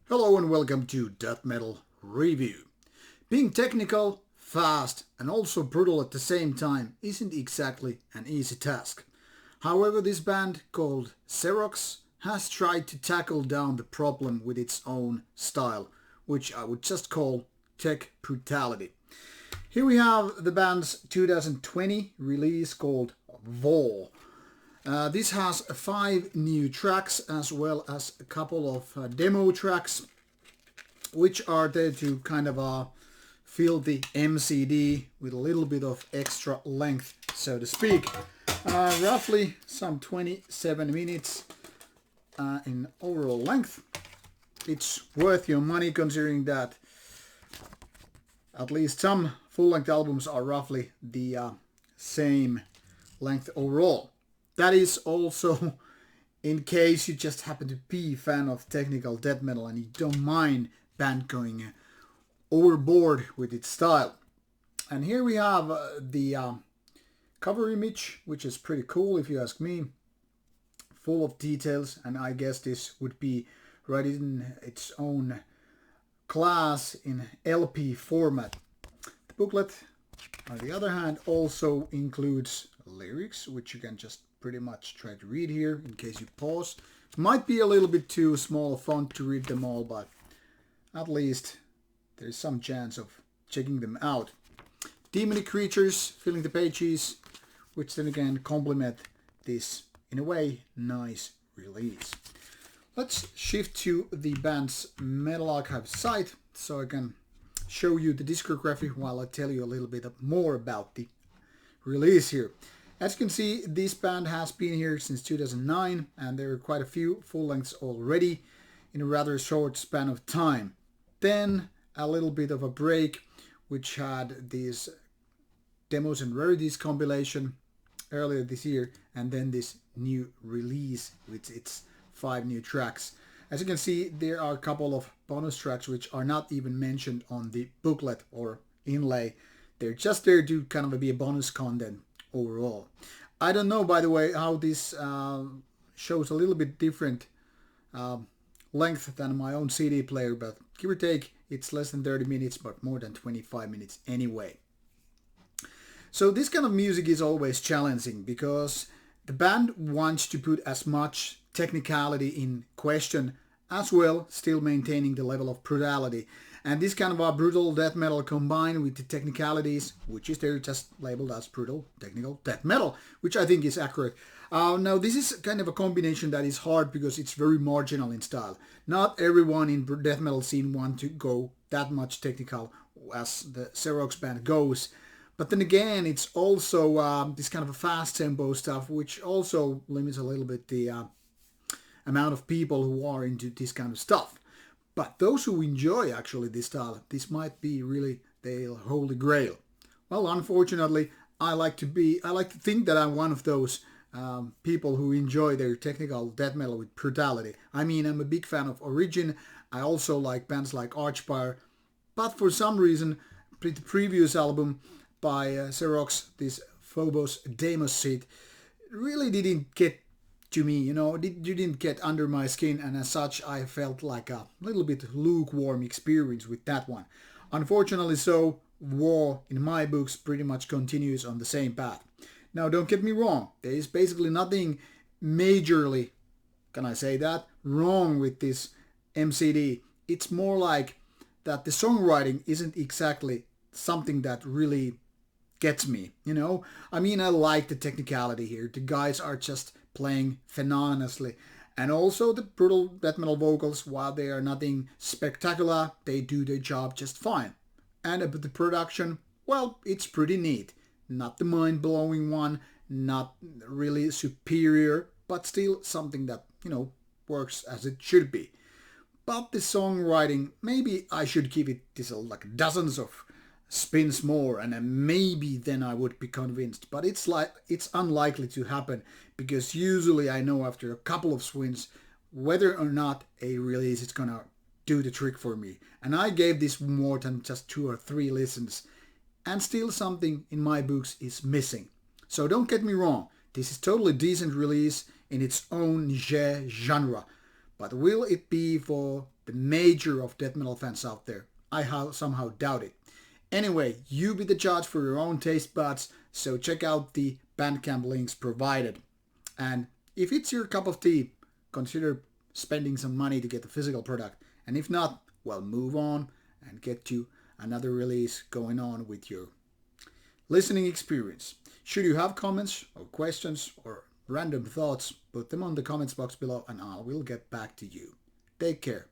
Hello and welcome to Death Metal Review. Being technical, fast and also brutal at the same time isn't exactly an easy task. However, this band called Serocs has tried to tackle down the problem with its own style, which I would just call tech brutality. Here we have the band's 2020 release called Vore. This has 5 new tracks as well as a couple of demo tracks which are there to kind of fill the MCD with a little bit of extra length, so to speak. Roughly some 27 minutes in overall length. It's worth your money considering that at least some full-length albums are roughly the same length overall. That is also in case you just happen to be a fan of technical death metal and you don't mind band going overboard with its style. And here we have the cover image, which is pretty cool if you ask me. Full of details, and I guess this would be right in its own class in LP format. The booklet, on the other hand, also includes lyrics, which you can just pretty much try to read here in case you pause. Might be a little bit too small font to read them all, but at least there's some chance of checking them out. Demonic creatures filling the pages, which then again complement this, in a way, nice release. Let's shift to the band's Metal Archive site so I can show you the discography while I tell you a little bit more about the release here. As you can see, this band has been here since 2009 and there are quite a few full lengths already in a rather short span of time. Then a little bit of a break, which had these demos and rarities compilation earlier this year, and then this new release with its 5 new tracks. As you can see, there are a couple of bonus tracks which are not even mentioned on the booklet or inlay. They're just there to kind of be a bonus content overall. I don't know, by the way, how this shows a little bit different length than my own CD player, but give or take, it's less than 30 minutes, but more than 25 minutes anyway. So this kind of music is always challenging because the band wants to put as much technicality in question as well, still maintaining the level of brutality. And this kind of a brutal death metal combined with the technicalities, which is there just labeled as brutal technical death metal, which I think is accurate. Now this is kind of a combination that is hard because it's very marginal in style. Not everyone in death metal scene want to go that much technical as the Serocs band goes. But then again, it's also this kind of a fast tempo stuff, which also limits a little bit the amount of people who are into this kind of stuff. But those who enjoy actually this style, this might be really the holy grail. Well, unfortunately, I like to think that I'm one of those people who enjoy their technical death metal with brutality. I mean, I'm a big fan of Origin. I also like bands like Archfire. But for some reason, the previous album by Serocs, this Phobos Deimos Seed, really didn't get to me, you didn't get under my skin, and as such I felt like a little bit lukewarm experience with that one. Unfortunately so, War in my books pretty much continues on the same path. Now don't get me wrong, there is basically nothing majorly, can I say that, wrong with this MCD. It's more like that the songwriting isn't exactly something that really gets me, I mean, I like the technicality here. The guys are just playing phenomenally, and also the brutal death metal vocals, while they are nothing spectacular, they do their job just fine. And the production, well, it's pretty neat. Not the mind-blowing one, not really superior, but still something that, works as it should be. But the songwriting, maybe I should give it this like dozens of spins more, and maybe then I would be convinced. But it's unlikely to happen, because usually I know after a couple of swings whether or not a release is gonna do the trick for me. And I gave this more than just 2 or 3 listens, and still something in my books is missing. So don't get me wrong, this is totally decent release in its own genre. But will it be for the major of death metal fans out there? I somehow doubt it. Anyway, you be the judge for your own taste buds, so check out the Bandcamp links provided. And if it's your cup of tea, consider spending some money to get the physical product. And if not, well, move on and get you another release going on with your listening experience. Should you have comments or questions or random thoughts, put them on the comments box below and I will get back to you. Take care.